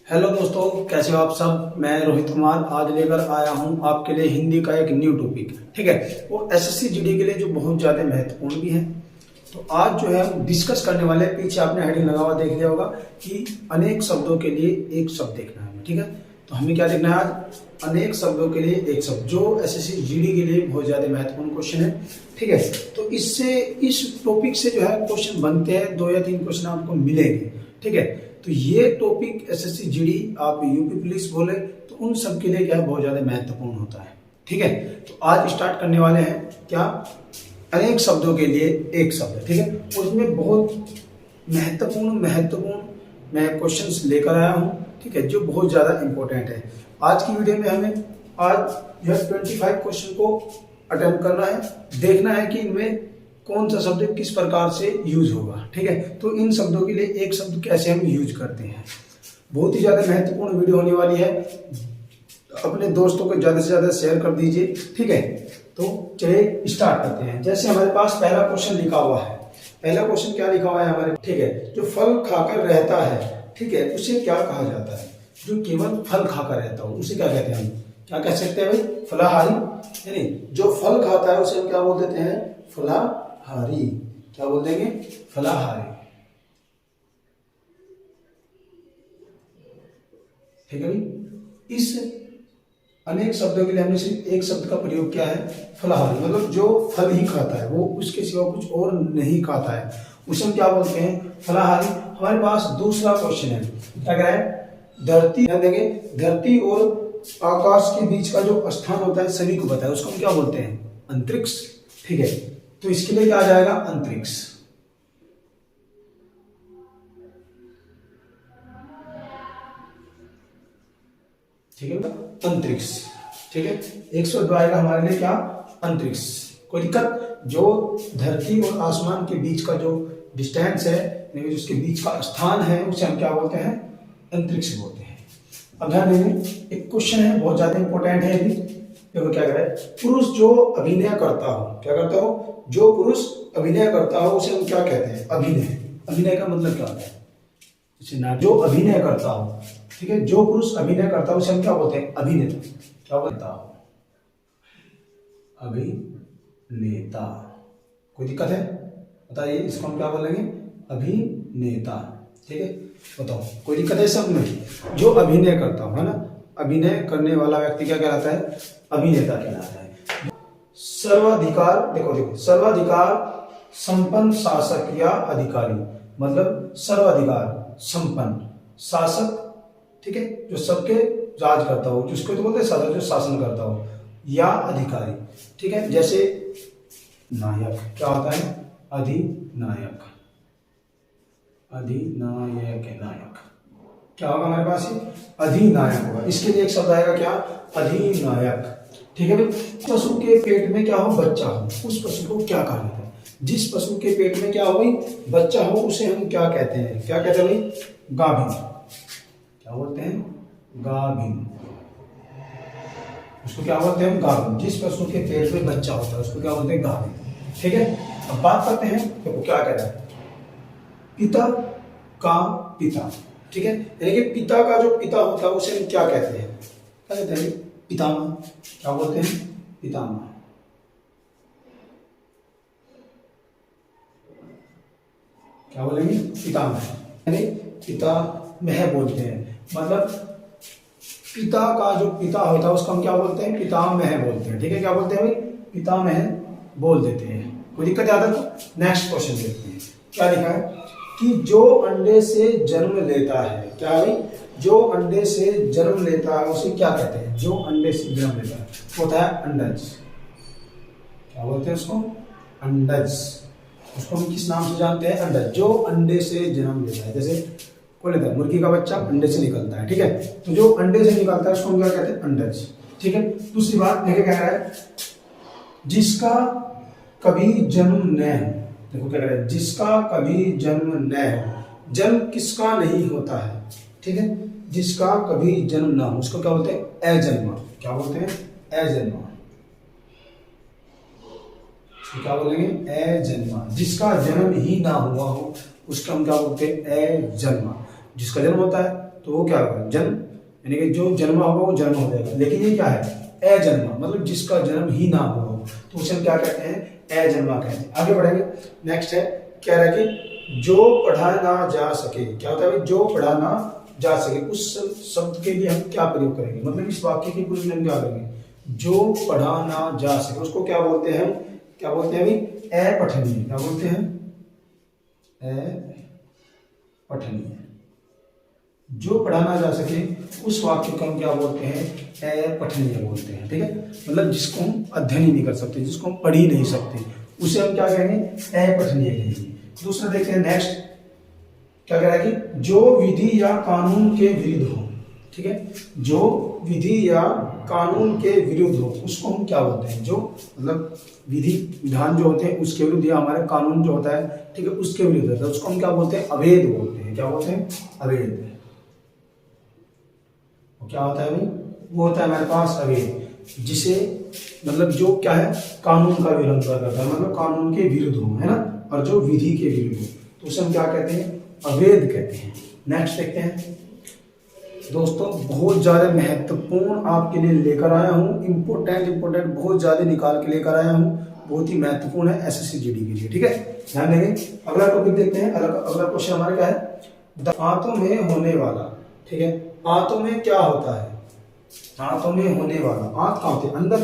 Hello दोस्तों, कैसे हो आप सब। मैं रोहित कुमार आज लेकर आया हूं आपके लिए हिंदी का एक न्यू टॉपिक। ठीक है, वो एसएससी जीडी के लिए जो बहुत ज्यादा महत्वपूर्ण भी है। तो आज जो है हम डिस्कस करने वाले हैं। पीछे आपने हेडिंग लगा हुआ देख लिया होगा कि अनेक शब्दों के लिए एक शब्द देखना है। ठीक है, तो हमें क्या देखना है आज, अनेक शब्दों के लिए एक शब्द, जो एसएससी जीडी के लिए बहुत ज्यादा महत्वपूर्ण क्वेश्चन है। ठीक है, तो इससे इस टॉपिक से जो है क्वेश्चन बनते हैं, 2 या 3 क्वेश्चन आपको मिलेंगे। ठीक है, तो ये टॉपिक एसएससी जीडी, आप यूपी पुलिस बोले तो उन सब के लिए क्या है, बहुत ज्यादा महत्वपूर्ण होता है। ठीक है, तो आज स्टार्ट करने वाले हैं क्या, अनेक शब्दों के लिए एक शब्द। ठीक है, और उसमें बहुत महत्वपूर्ण मैं क्वेश्चंस लेकर आया हूं। ठीक है, जो बहुत ज्यादा इंपॉर्टेंट है। आज की वीडियो में हमें आज यह 25 क्वेश्चन को अटेम्प्ट करना है, देखना है कि इनमें कौन सा शब्द किस प्रकार से यूज होगा। ठीक है, तो इन शब्दों के लिए एक शब्द कैसे हम यूज करते हैं, बहुत ही ज्यादा महत्वपूर्ण वीडियो होने वाली है। अपने दोस्तों को ज्यादा से ज्यादा शेयर कर दीजिए। ठीक है, तो चलिए स्टार्ट करते हैं। जैसे हमारे पास पहला क्वेश्चन लिखा हुआ है। पहला क्वेश्चन क्या लिखा हुआ है हमारे, ठीक है, जो फल खाकर रहता है, ठीक है, उसे क्या कहा जाता है। जो केवल फल खाकर रहता हो उसे क्या कहते हैं, हम क्या कह सकते हैं भाई, फलाहारी। यानी जो फल खाता है उसे हम क्या बोल देते हैं, फलाहारी। क्या बोल देंगे, फलाहारी। ठीक है भाई, इस अनेक शब्दों के लिए हमने सिर्फ एक शब्द का प्रयोग किया है, फलाहारी। मतलब जो फल ही खाता है, वो उसके सिवा कुछ और नहीं खाता है, उसे हम क्या बोलते हैं, फलाहारी। हमारे पास दूसरा क्वेश्चन है, क्या कह रहा है, धरती, देंगे धरती और आकाश के बीच का जो स्थान होता है सभी को पता है, उसको हम क्या बोलते हैं, अंतरिक्ष। ठीक है, तो इसके लिए क्या आ जाएगा, अंतरिक्ष। ठीक है, अंतरिक्ष। ठीक है, एक शब्द आएगा हमारे लिए क्या, अंतरिक्ष। कोई दिक्कत, जो धरती और आसमान के बीच का जो डिस्टेंस है, उसके बीच का स्थान है, उसे हम क्या बोलते हैं, अंतरिक्ष बोलते हैं। अब ध्यान देंगे, एक क्वेश्चन है बहुत ज्यादा इंपॉर्टेंट है। देखो क्या कह रहा है, पुरुष जो अभिनय करता हो, क्या करता हो, जो पुरुष अभिनय करता हो उसे हम क्या कहते हैं, अभिनय। अभिनय का मतलब क्या होता है, जो अभिनय करता हो। ठीक है, जो पुरुष अभिनय करता हो उसे हम क्या बोलते हैं, अभिनेता। क्या बोलता हो, अभिनेता। कोई दिक्कत है बताइए, इसको हम क्या बोलेंगे, अभिनेता। ठीक है, बताओ कोई दिक्कत है सब में, जो अभिनय करता हो, है ना, अभिनय करने वाला व्यक्ति क्या कहलाता है, अभिनेता कहलाता है। सर्वाधिकार, देखो सर्वाधिकार संपन्न शासक या अधिकारी, मतलब सर्वाधिकार संपन्न शासक। ठीक है, जो सबके राज करता हो, जिसको तो बोलते हैं शासक, जो शासन करता हो, या अधिकारी। ठीक है, जैसे नायक क्या होता है, अधिनायक। अधिनायक है, नायक क्या होगा हमारे पास, अधिनायक होगा। इसके लिए एक शब्द आएगा क्या, अधिनायक। ठीक है भाई, पशु के पेट में क्या हो, बच्चा हो, उस पशु को क्या कहा जाता है। जिस पशु के पेट में क्या हो भाई, बच्चा हो, उसे हम क्या कहते हैं, क्या कहते हैं भाई, गाभिन। क्या बोलते हैं, गाभिन। उसको क्या बोलते हैं, गाभिन। जिस पशु के पेट में बच्चा होता है उसको क्या बोलते हैं, गाभिन। ठीक है, अब बात करते हैं, देखो क्या कह रहा है, पिता का पिता। ठीक है, यानी कि पिता का जो पिता होता है उसे हम क्या कहते हैं, क्या कहते हैं, पितामह। क्या बोलते हैं, पितामह। क्या बोलेंगे, पितामह। यानी पितामह बोलते हैं, मतलब पिता का जो पिता होता है उसको हम क्या बोलते हैं, पितामह बोलते हैं। ठीक है, क्या बोलते हैं भाई, पितामह बोल देते हैं। कोई दिक्कत याद है। नेक्स्ट क्वेश्चन देखते हैं, क्या लिखा है कि जो अंडे से जन्म लेता है, क्या भाई, जो अंडे से जन्म लेता है उसे क्या कहते हैं, जो अंडे से जन्म लेता है होता है अंडज। क्या बोलते हैं उसको, अंडज। उसको हम किस नाम से जानते हैं, अंडज। जो अंडे से जन्म लेता है, जैसे कोई लेता है मुर्गी का बच्चा अंडे से निकलता है। ठीक है, तो जो अंडे से निकलता है उसको हम क्या कहते हैं, अंडज। ठीक है, दूसरी बात देखिए क्या कह रहा है, जिसका कभी जन्म न हो। देखो क्या कह रहा है, जिसका कभी जन्म न हो। जन्म किसका नहीं होता है, ठीक है, जिसका कभी जन्म ना हो उसको क्या बोलते हैं, अजन्मा। क्या बोलते हैं, अजन्मा। क्या बोलेंगे, अजन्मा। जिसका जन्म ही ना हुआ हो उसका हम क्या बोलते हैं, अजन्मा। जिसका जन्म होता है तो वो क्या होगा, जन्म, यानी कि जो जन्मा होगा वो जन्म हो जाएगा। लेकिन ये क्या है, अजन्मा, मतलब जिसका जन्म ही ना हुआ हो, तो उसे हम क्या कहते हैं, अजन्मा कहते हैं। आगे बढ़ेंगे, नेक्स्ट है, कह रहा है कि जो पढ़ा ना जा सके, क्या होता है, जो पढ़ा ना जा सके, उस शब्द के लिए हम क्या प्रयोग करेंगे, मतलब इस वाक्य की पूरी हम क्या करेंगे, जो पढ़ा ना जा सके उसको क्या बोलते हैं, हम क्या बोलते हैं अभी, अपठनीय, क्या बोलते हैं, अपठनीय। जो पढ़ा ना जा सके उस वाक्य को हम क्या बोलते हैं, अपठनीय बोलते हैं। ठीक है, मतलब जिसको हम अध्ययन ही नहीं कर सकते, जिसको हम पढ़ ही नहीं सकते, उसे हम क्या कहेंगे, अपठनीय कहेंगे। दूसरा देखते हैं, नेक्स्ट क्या कह रहा है कि जो विधि या कानून के विरुद्ध हो। ठीक है, जो विधि या कानून के विरुद्ध हो उसको हम क्या बोलते हैं, जो मतलब विधि विधान जो होते हैं उसके विरुद्ध, या हमारे कानून जो होता है, ठीक है, उसके विरुद्ध होता है, उसको हम क्या बोलते हैं, अवैध बोलते हैं। क्या बोलते हैं, अवैध। क्या होता है भाई, वो होता है हमारे पास अवैध, जिसे मतलब जो क्या है, कानून का विरोध करता है, मतलब कानून के विरुद्ध हो, है ना, और जो विधि के विरुद्ध हो, तो उसे हम क्या कहते हैं, अवैध कहते हैं। नेक्स्ट देखते हैं दोस्तों, बहुत ज्यादा महत्वपूर्ण आपके लिए लेकर आया हूँ, इंपोर्टेंट बहुत ज्यादा निकाल के लेकर आया हूँ, बहुत ही महत्वपूर्ण है एसएससी जीडी के लिए। ठीक है, ध्यान देंगे। अगला टॉपिक देखते हैं, अगला क्वेश्चन हमारा क्या है, दांतों में होने वाला। ठीक है, आंतों में क्या होता है, आंतों में होने वाला, आंत कहाँ होती है, अंदर,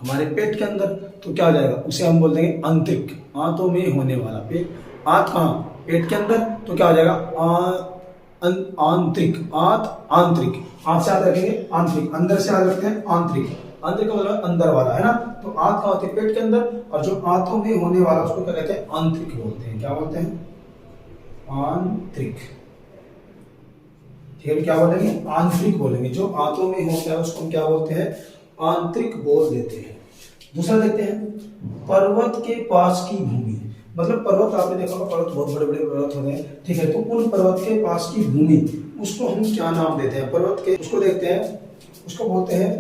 हमारे पेट के अंदर, तो क्या हो जाएगा, उसे हम बोल देंगे आंतरिक। आंतों में होने वाला, पेट, आंत कहाँ, पेट के अंदर, तो क्या हो जाएगा, आंतरिक, आंतरिक, आंत से याद रखेंगे आंतरिक, अंदर से याद रखते हैं आंतरिक, आंतरिक का मतलब अंदर वाला, है ना। तो आंत कहाँ होती है, पेट के अंदर, और जो आंतों में होने वाला उसको क्या कहते हैं, आंतरिक बोलते हैं। क्या बोलते हैं, आंतरिक। ठीक है, क्या बोलेंगे, आंतरिक बोलेंगे। जो आंतों में होता है उसको हम क्या बोलते हैं, आंतरिक बोल देते हैं। दूसरा देखते हैं, पर्वत के पास की भूमि, मतलब पर्वत आपने देखा होगा, पर्वत बहुत बड़े बड़े पर्वत होते हैं। ठीक है, तो उन पर्वत के पास की भूमि, उसको हम क्या नाम देते हैं, पर्वत के, उसको देखते हैं, उसको बोलते हैं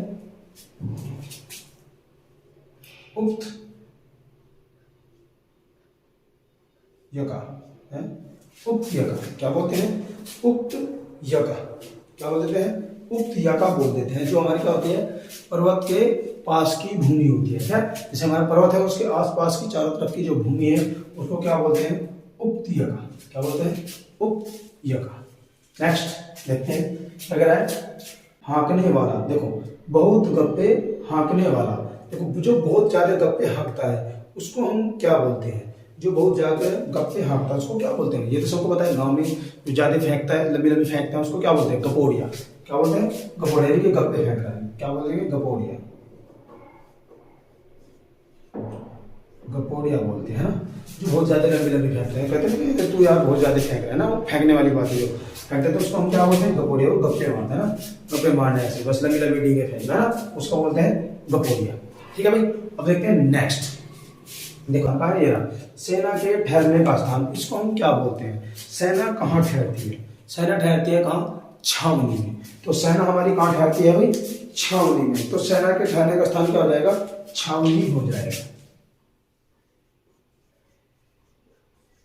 उक्त यका, है उक्त यका। क्या बोलते हैं, उक्त यका, क्या बोल देते हैं, उक्त यका बोल देते हैं। जो हमारी क्या होती है, पर्वत के पास की भूमि होती है, जैसे हमारा पर्वत है उसके आसपास की चारों तरफ की जो भूमि है उसको क्या बोलते हैं, उक्त यका। क्या बोलते हैं, उक्त यका। नेक्स्ट देखते हैं, अगर है हाँकने वाला, देखो बहुत गप्पे हाँकने वाला, देखो जो बहुत ज्यादा गप्पे हाँकता है उसको हम क्या बोलते हैं, जो बहुत ज्यादा गप्पे हाँकता है उसको क्या बोलते हैं, ये तो सबको पता है, गांव में जो ज्यादा फेंकता है, लंबी लंबी फेंकता है उसको क्या बोलते हैं, गपोड़िया। क्या बोलते हैं, गपोड़िया, कि गप्पे फेंक रहा है, क्या बोलेंगे, गपोड़िया, गपोड़िया बोलते हैं ना, जो बहुत ज्यादा लंबी लंबी फेंकते हैं, कहते हैं कि तू यार बहुत ज्यादा फेंक रहा है ना, वो फेंकने वाली बात है, जो फेंकते हैं तो उसको हम क्या बोलते हैं, गपोड़िया। वो गप्पे मारता है ना, गप्पे मारना ऐसे बस लंबी लंबी डींगे फेंकना ना, उसको बोलते हैं गपोड़िया। ठीक है भाई, अब देखते हैं नेक्स्ट, देखो कहा है ये सेना के ठहरने का स्थान, इसको हम क्या बोलते हैं, सेना कहाँ ठहरती है, सेना ठहरती है कहाँ, छावनी में। तो सेना हमारी कहाँ ठहरती है भाई, छावनी में, तो सेना के ठहरने का स्थान क्या हो जाएगा, छावनी हो जाएगा,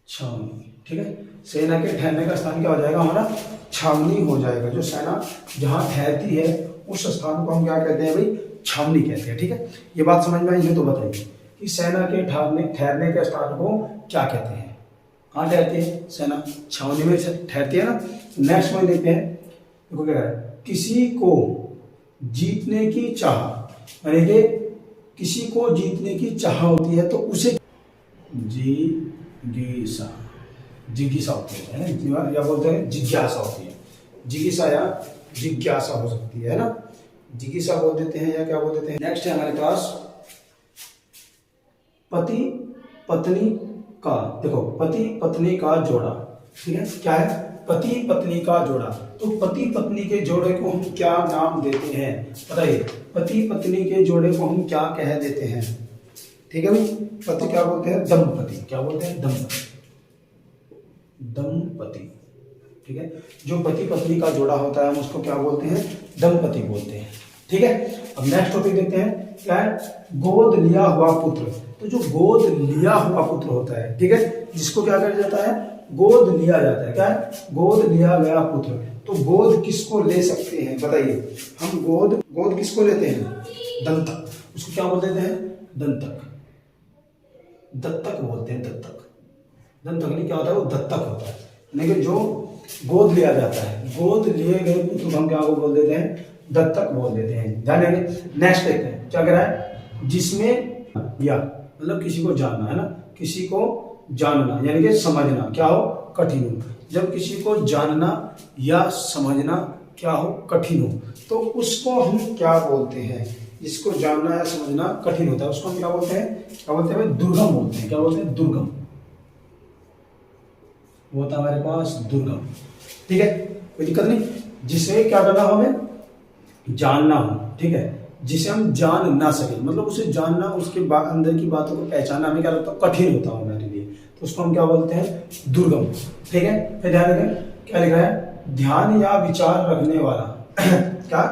छावनी। ठीक है, सेना के ठहरने का स्थान क्या हो जाएगा हमारा, छावनी हो जाएगा। जो सेना जहां ठहरती है उस स्थान को हम क्या कहते हैं भाई, छावनी कहते हैं। ठीक है, ये बात समझ में आई है तो बताइए कि सेना के ठहरने के स्थान को क्या कहते हैं, कहाँ ठहरती है सेना, छावनी में ठहरती है ना। नेक्स्ट में देखते हैं, देखो क्या है, किसी को जीतने की चाह, यानी कि किसी को जीतने की चाह होती है तो उसे जिज्ञासा, जिज्ञासा होती है, या बोलते हैं जिज्ञासा होती है, जिज्ञासा या जिज्ञासा हो सकती है ना, जिज्ञासा बोल देते हैं या क्या बोल देते हैं। नेक्स्ट है हमारे पास पति पत्नी का, देखो पति पत्नी का जोड़ा। ठीक है, क्या है, पति पत्नी का जोड़ा, तो पति पत्नी के जोड़े को हम क्या नाम देते हैं, बताइए, पति पत्नी के जोड़े को हम क्या कह देते हैं। ठीक है भाई, पति क्या बोलते हैं, दंपति, क्या बोलते हैं, दंपति, दंपति। ठीक है, जो पति पत्नी का जोड़ा होता है हम उसको क्या बोलते हैं, दंपति बोलते हैं। ठीक है, अब नेक्स्ट टॉपिक देखते हैं, क्या है, गोद लिया हुआ पुत्र। तो जो गोद लिया हुआ पुत्र होता है, ठीक है, जिसको क्या कहा जाता है, गोद लिया जाता है, क्या है, गोद लिया गया पुत्र। तो गोद किसको ले सकते हैं बताइए, हम गोद किसको लेते हैं, दंतक, उसको क्या बोल देते हैं, दंतक, दत्तक बोलते हैं, दत्तक, दंतक नहीं, क्या होता है वो दत्तक होता है, लेकिन जो गोद लिया जाता है, गोद लिए गए पुत्र को हम क्या बोल देते हैं, दत्तक बोल देते हैं, ध्यान देंगे। नेक्स्ट देखते हैं, क्या कह रहा है, जिसमें या मतलब किसी को जानना है ना, किसी को जानना यानी कि समझना क्या हो, कठिन हो। जब किसी को जानना या समझना क्या हो, कठिन हो, तो उसको हम क्या बोलते हैं, जिसको जानना या समझना कठिन होता है उसको हम क्या बोलते हैं, क्या बोलते हैं, दुर्गम बोलते हैं, क्या बोलते हैं, दुर्गम, वो होता है हमारे पास दुर्गम, ठीक है, कोई दिक्कत नहीं। जिसे क्या करना हो, हमें जानना हो, ठीक है, जिसे हम जान ना सके, मतलब उसे जानना, उसके अंदर की बातों को पहचानना हमें क्या लगता है, कठिन होता है हमारे लिए, तो उसको हम क्या बोलते हैं, दुर्गम, ठीक है। फिर ध्यान रखें, क्या लिखा है, ध्यान या विचार रखने वाला क्या,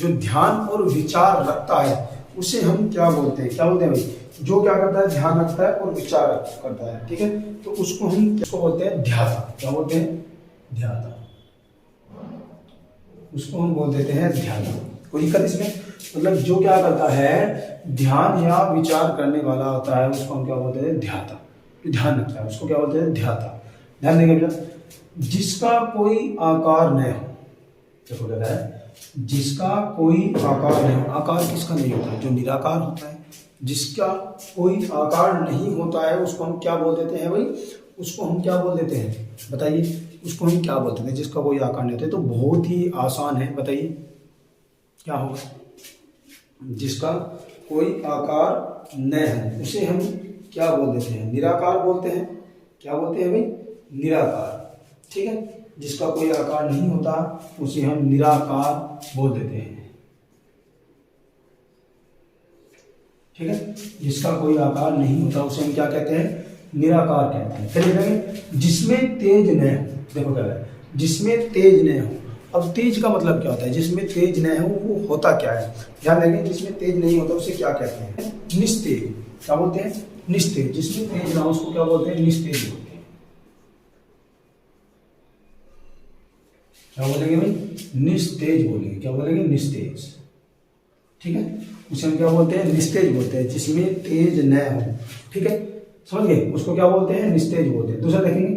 जो ध्यान और विचार रखता है उसे हम क्या बोलते हैं, क्या बोलते हैं भाई, जो क्या करता है, ध्यान रखता है और विचार करता है, ठीक है, तो उसको हम किसको बोलते हैं, ध्याता, क्या बोलते हैं, ध्याता, उसको हम बोल देते हैं ध्याता। कोई दिक्कत इसमें, मतलब जो क्या करता है, ध्यान या विचार करने वाला होता है उसको हम क्या बोलते हैं, ध्याता, ध्यान रखता है उसको क्या बोलते हैं, ध्याता। ध्यान देंगे बेटा, जिसका कोई आकार न हो, देखो कहता है जिसका कोई आकार नहीं, आकार किसका नहीं होता, जो निराकार होता है, जिसका कोई आकार नहीं होता है उसको हम क्या बोल देते हैं भाई, उसको हम क्या बोल देते हैं बताइए, उसको हम क्या बोलते हैं, जिसका कोई आकार नहीं होता। तो बहुत ही आसान है, बताइए क्या होगा, जिसका कोई आकार न है उसे हम क्या बोल देते हैं, निराकार बोलते हैं, क्या बोलते हैं भाई, निराकार, ठीक है, जिसका कोई आकार नहीं होता उसे हम निराकार बोल देते हैं, ठीक है, जिसका कोई आकार नहीं होता उसे हम क्या कहते हैं, निराकार कहते हैं। फिर देखेंगे, जिसमें तेज न हो, देखो क्या है, जिसमें तेज न हो। अब तेज का मतलब क्या होता है, जिसमें तेज न हो वो होता क्या है, ध्यान देंगे, जिसमें तेज नहीं होता उसे क्या कहते हैं, निस्तेज, क्या बोलते हैं, निस्तेज, जिसमें तेज ना हो उसको क्या बोलते हैं, निस्तेज बोलते हैं, क्या बोलेंगे भाई, निस्तेज बोलेंगे, क्या बोलेंगे, निस्तेज, ठीक है, उसे हम क्या बोलते हैं, निस्तेज बोलते हैं, जिसमें तेज न हो, ठीक है, समझ गए, उसको क्या बोलते हैं, निस्तेज बोलते हैं। दूसरा देखेंगे,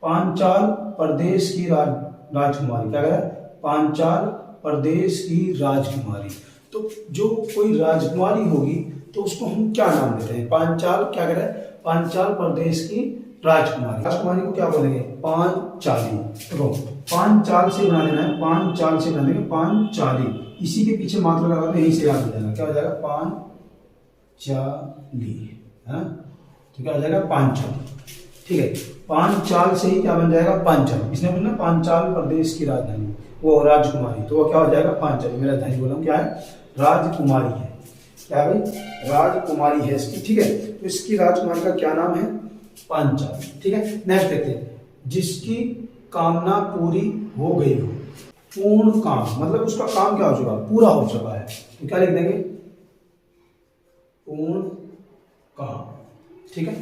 पांचाल प्रदेश की राजकुमारी, क्या कह रहा है, पांचाल प्रदेश की राजकुमारी। तो जो कोई राजकुमारी होगी तो उसको हम क्या नाम देते हैं, पांचाल, क्या कह रहा है, पांचाल प्रदेश की राजकुमारी, राजकुमारी को क्या बोलेंगे, पांचाली। देखो पांचाल से बना देना है, पांचाल से बना देंगे, पांचाली, इसी के पीछे मात्रा लगा दो, यहीं से याद हो जाएगा, क्या हो जाएगा, पांचाली, है, तो क्या हो जाएगा, पांचाल, ठीक है, पांचाल से ही क्या बन जाएगा, पांचाल, इसने बोला पांचाल प्रदेश की राजधानी, वो राजकुमारी, तो वो क्या हो जाएगा, पांचाल, मेरा राजधानी बोला क्या है, राजकुमारी है, क्या भाई, राजकुमारी है इसकी, ठीक है, तो इसकी राजकुमारी का क्या नाम है, पांचाल, ठीक है। नेक्स्ट देखते हैं, जिसकी कामना पूरी हो गई हो, पूर्ण काम, मतलब उसका काम क्या हो चुका, पूरा हो चुका है, तो क्या लिख देंगे, पूर्ण काम, ठीक है,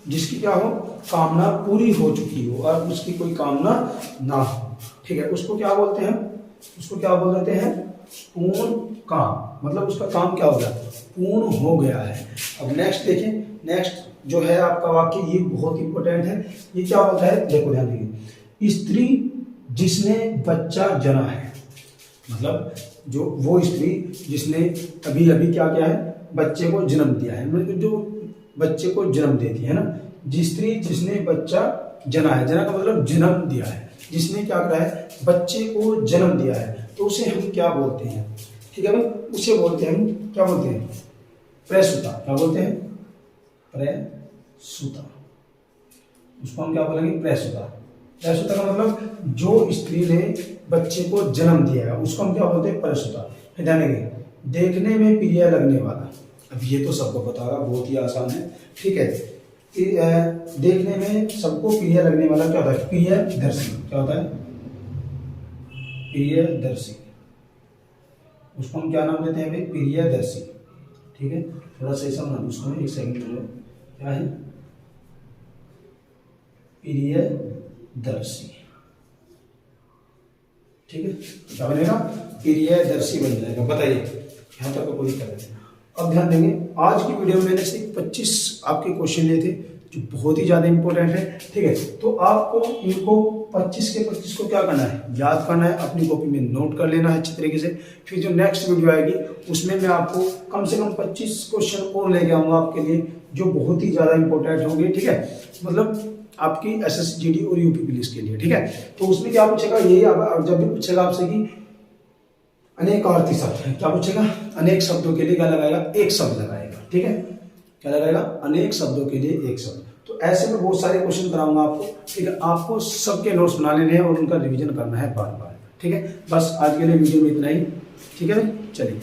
जिसकी क्या हो, कामना पूरी हो चुकी हो और उसकी कोई कामना ना हो, ठीक है, उसको क्या बोलते हैं, उसको क्या बोल देते हैं, पूर्ण काम, मतलब उसका काम क्या हो गया, पूर्ण हो गया है। अब नेक्स्ट देखें, नेक्स्ट जो है आपका वाक्य, ये बहुत इंपॉर्टेंट है, ये क्या होता है, देखो ध्यान दीजिए, स्त्री जिसने बच्चा जना है, मतलब जो वो स्त्री जिसने अभी अभी क्या किया है, बच्चे को जन्म दिया है, मतलब जो बच्चे को जन्म देती है ना, जिस स्त्री जिसने बच्चा जना है, जना का मतलब जन्म दिया है, जिसने क्या करा है, बच्चे को जन्म दिया है, तो उसे हम क्या बोलते हैं, ठीक है भाई, उसे बोलते हैं हम क्या बोलते हैं, प्रसूता, क्या बोलते हैं, प्रसूता, उसको हम क्या बोलेंगे, प्रसूता। प्रसूता का मतलब जो स्त्री ने बच्चे को जन्म दिया है उसको हम क्या बोलते हैं, प्रसूता। फिर ध्यान देंगे, देखने में प्रिय लगने वाला, अब ये तो सबको पता होगा, बहुत ही आसान है, ठीक है, देखने में सबको प्रिय लगने वाला क्या होता है, प्रियदर्शी, क्या होता है, प्रियदर्शी, उसको हम क्या नाम देते हैं भाई? प्रियदर्शी। ठीक है, थोड़ा सा ऐसा नाम, उसको एक सेकंड लो, क्या है? प्रियदर्शी। ठीक है, क्या बनेगा? प्रियदर्शी बन जाएगा। बताइए, यहाँ तक कोई दिक्कत नहीं। अब ध्यान देंगे, आज की वीडियो में मैंने सिर्फ 25 आपके क्वेश्चन लिए थे जो बहुत ही ज्यादा इंपॉर्टेंट है। ठीक है, तो आपको इनको 25 के 25 को क्या करना है? याद करना है, अपनी कॉपी में नोट कर लेना है अच्छी तरीके से। फिर जो नेक्स्ट वीडियो आएगी उसमें मैं आपको कम से कम 25 क्वेश्चन और लेके आऊंगा आपके लिए, जो बहुत ही ज्यादा इंपॉर्टेंट होंगे। ठीक है, मतलब आपकी एसएससी जीडी और यूपी पुलिस के लिए। ठीक है, तो उसमें क्या पूछेगा? यही जब भी पूछेगा आपसे कि अनेकार्थी शब्द, क्या पूछेगा? अनेक शब्दों के लिए क्या लगाएगा? एक शब्द लगाएगा। ठीक है, क्या लगाएगा? अनेक शब्दों के लिए एक शब्द। तो ऐसे में बहुत सारे क्वेश्चन कराऊंगा आपको। ठीक है, आपको सबके नोट्स बना लेने हैं और उनका रिवीजन करना है बार बार। ठीक है, बस आज के लिए वीडियो में इतना ही। ठीक है, चलिए।